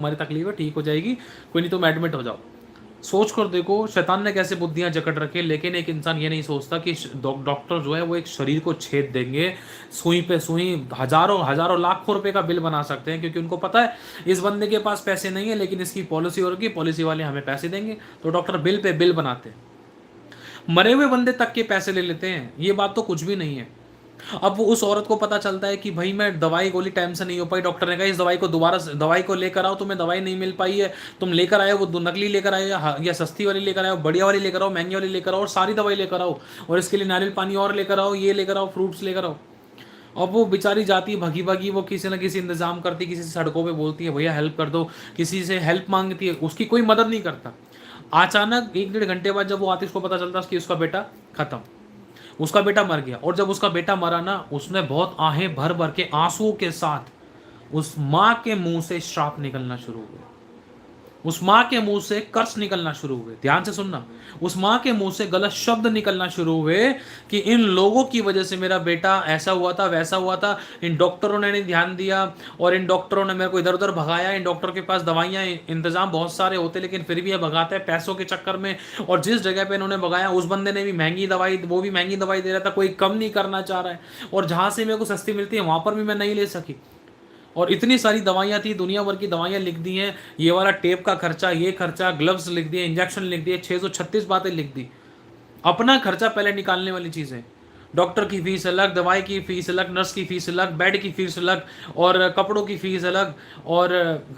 तुम्हारी तकलीफ है, ठीक हो जाएगी, कोई नहीं तुम एडमिट हो जाओ। सोच कर देखो शैतान ने कैसे बुद्धियां जकड़ रखी। लेकिन एक इंसान ये नहीं सोचता कि डॉक्टर जो है वो एक शरीर को छेद देंगे, सुई पे सुई, हजारों हजारों लाखों रुपए का बिल बना सकते हैं, क्योंकि उनको पता है इस बंदे के पास पैसे नहीं है लेकिन इसकी पॉलिसी होगी, पॉलिसी वाले हमें पैसे देंगे, तो डॉक्टर बिल पे बिल बनाते हैं। मरे हुए बंदे तक के पैसे ले लेते हैं, ये बात तो कुछ भी नहीं है। अब वो उस औरत को पता चलता है कि भाई मैं दवाई गोली टाइम से नहीं हो पाई, डॉक्टर ने कहा इस दवाई को दोबारा दवाई को लेकर आओ, तुम्हें दवाई नहीं मिल पाई है, तुम लेकर आए वो नकली लेकर आए या सस्ती वाली लेकर आओ, बढ़िया वाली लेकर आओ, महंगी वाली लेकर आओ, और सारी दवाई लेकर आओ, और इसके लिए नारियल पानी और लेकर आओ, ये लेकर आओ, फ्रूट्स लेकर आओ। अब वो बेचारी जाती है भगी भगी, वो किसी ना किसी इंतजाम करती, किसी से सड़कों पे बोलती है भैया हेल्प कर दो, किसी से हेल्प मांगती है, उसकी कोई मदद नहीं करता। अचानक 1-1.5 घंटे बाद जब वो आती, उसको पता चलता है कि उसका बेटा खत्म, उसका बेटा मर गया। और जब उसका बेटा मरा ना, उसने बहुत आहें भर भर के आंसुओं के साथ उस माँ के मुंह से श्राप निकलना शुरू हुए, उस माँ के मुंह से कर्स निकलना शुरू हुए। ध्यान से सुनना, उस माँ के मुंह से गलत शब्द निकलना शुरू हुए कि इन लोगों की वजह से मेरा बेटा ऐसा हुआ था, वैसा हुआ था, इन डॉक्टरों ने नहीं ध्यान दिया, और इन डॉक्टरों ने मेरे को इधर उधर भगाया, इन डॉक्टर के पास दवाइयाँ इंतजाम बहुत सारे होते लेकिन फिर भी ये भगाते हैं पैसों के चक्कर में, और जिस जगह पे इन्होंने भगाया उस बंदे ने भी महंगी दवाई, वो भी महंगी दवाई दे रहा था, कोई कम नहीं करना चाह रहा है, और जहाँ से मेरे को सस्ती मिलती है वहाँ पर भी मैं नहीं ले सकी। और इतनी सारी दवाइयाँ थी, दुनिया भर की दवाइयाँ लिख दी हैं, ये वाला टेप का खर्चा, ये खर्चा, ग्लव्स लिख दिए, इंजेक्शन लिख दिए, 636 बातें लिख दी। अपना खर्चा पहले निकालने वाली चीज़ें, डॉक्टर की फीस अलग, दवाई की फीस अलग, नर्स की फीस अलग, बेड की फीस अलग, और कपड़ों की फीस अलग, और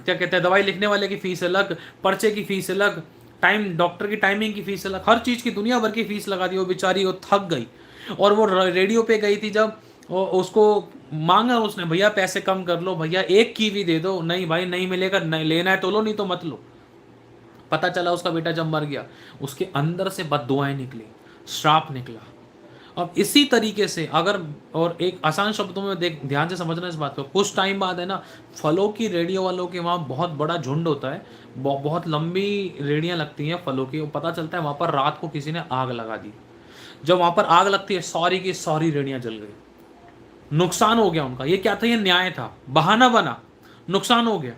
क्या कहते हैं दवाई लिखने वाले की फीस अलग, पर्चे की फीस अलग, टाइम डॉक्टर की टाइमिंग की फीस अलग, हर चीज़ की दुनिया भर की फीस लगा दी। वो बेचारी वो थक गई, और वो रेडियो पे गई थी जब, उसको मांगा उसने, भैया पैसे कम कर लो, भैया एक कीवी दे दो, नहीं भाई नहीं मिलेगा, नहीं लेना है तो लो, नहीं तो मत लो। पता चला उसका बेटा जब मर गया, उसके अंदर से बददुआएं निकली, श्राप निकला। अब इसी तरीके से अगर, और एक आसान शब्दों में देख, ध्यान से समझना इस बात को, कुछ टाइम बाद है ना, फलों की रेडियो वालों के वहाँ बहुत बड़ा झुंड होता है, बहुत लंबी रेडियां लगती हैं फलों की, और पता चलता है वहाँ पर रात को किसी ने आग लगा दी। जब वहाँ पर आग लगती है, सारी की सारी रेडियां जल गई, नुकसान हो गया उनका। ये क्या था? ये न्याय था, बहाना बना, नुकसान हो गया।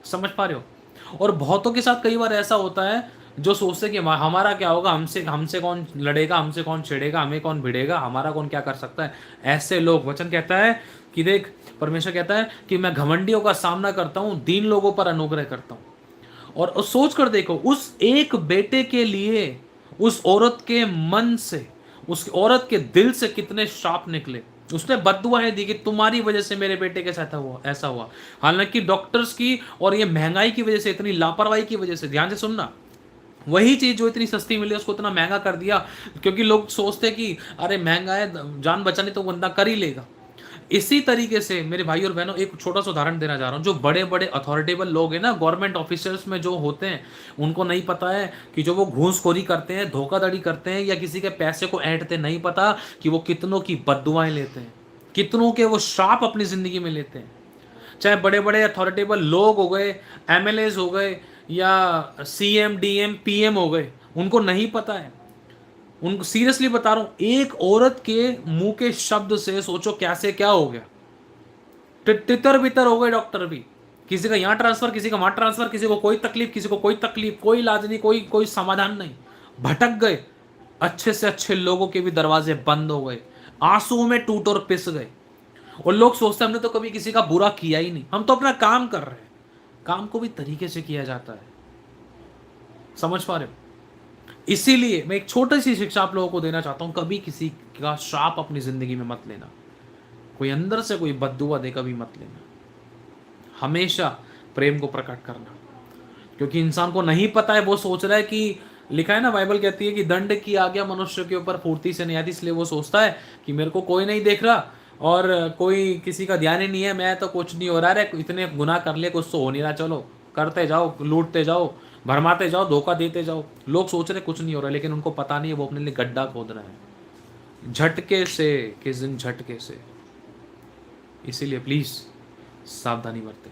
समझ पा रहे हो? और बहुतों के साथ कई बार ऐसा होता है, जो सोचते कि हमारा क्या होगा, हमसे हमसे कौन लड़ेगा, हमसे कौन छेड़ेगा, हमें कौन भिड़ेगा, हमारा कौन क्या कर सकता है। ऐसे लोग, वचन कहता है कि देख, परमेश्वर कहता है कि मैं घमंडियों का सामना करता हूं, दीन लोगों पर अनुग्रह करता हूं। और सोच कर देखो, उस एक बेटे के लिए उस औरत के मन से, उस औरत के दिल से कितने श्राप निकले। उसने बद्दुआएं दी कि तुम्हारी वजह से मेरे बेटे के साथ हुआ, ऐसा हुआ। हालांकि डॉक्टर्स की और ये महंगाई की वजह से, इतनी लापरवाही की वजह से, ध्यान से सुनना, वही चीज जो इतनी सस्ती मिली उसको इतना महंगा कर दिया, क्योंकि लोग सोचते कि अरे महंगा है, जान बचानी तो बंदा कर ही लेगा। इसी तरीके से मेरे भाई और बहनों, एक छोटा सा उदाहरण देना चाह रहा हूँ। जो बड़े बड़े अथॉरिटेबल लोग हैं ना, गवर्नमेंट ऑफिसर्स में जो होते हैं, उनको नहीं पता है कि जो वो घूसखोरी करते हैं, धोखाधड़ी करते हैं, या किसी के पैसे को ऐंठते, नहीं पता कि वो कितनों की बद्दुआएं लेते हैं, कितनों के वो श्राप अपनी जिंदगी में लेते हैं। चाहे बड़े बड़े अथॉरिटेबल लोग हो गए, एमएलएज हो गए, या सीएम डीएम पीएम हो गए, उनको नहीं पता है। उनको सीरियसली बता रहा हूं, एक औरत के मुंह के शब्द से सोचो कैसे क्या हो गया। तितर बितर हो गए डॉक्टर भी, किसी का यहां ट्रांसफर, किसी का वहां ट्रांसफर, किसी को कोई तकलीफ, किसी को कोई तकलीफ, कोई इलाज नहीं, कोई कोई समाधान नहीं, भटक गए। अच्छे से अच्छे लोगों के भी दरवाजे बंद हो गए, आंसुओं में टूट और पिस गए। और लोग सोचते हमने तो कभी किसी का बुरा किया ही नहीं, हम तो अपना काम कर रहे हैं। काम को भी तरीके से किया जाता है। समझ पा रहे हो? इसीलिए मैं एक छोटी सी शिक्षा आप लोगों को देना चाहता हूं, कभी किसी का श्राप अपनी जिंदगी में मत लेना। कोई अंदर से कोई बद्दुआ दे, कभी मत लेना। हमेशा प्रेम को प्रकट करना, क्योंकि इंसान को नहीं पता है, वो सोच रहा है कि, लिखा है ना, बाइबल कहती है कि दंड की आज्ञा मनुष्य के ऊपर फुर्ती से नहीं आती, इसलिए वो सोचता है कि मेरे को कोई नहीं देख रहा और कोई किसी का ध्यान ही नहीं है, मैं तो कुछ नहीं हो रहा है, इतने गुनाह कर लिए, कुछ तो हो नहीं रहा, चलो करते जाओ, लूटते जाओ, भरमाते जाओ, धोखा देते जाओ। लोग सोच रहे कुछ नहीं हो रहा, लेकिन उनको पता नहीं है वो अपने लिए गड्ढा खोद रहे हैं, झटके से, किस दिन झटके से। इसीलिए प्लीज सावधानी बरतें।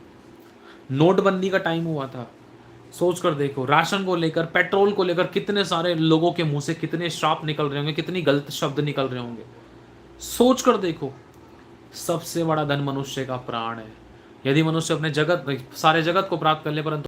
नोटबंदी का टाइम हुआ था, सोच कर देखो, राशन को लेकर, पेट्रोल को लेकर कितने सारे लोगों के मुंह से कितने श्राप निकल रहे होंगे, कितनी गलत शब्द निकल रहे होंगे। सोच कर देखो, सबसे बड़ा धन मनुष्य का प्राण है। यदि मनुष्य अपने जगत सारे जगत को प्राप्त कर ले परंतु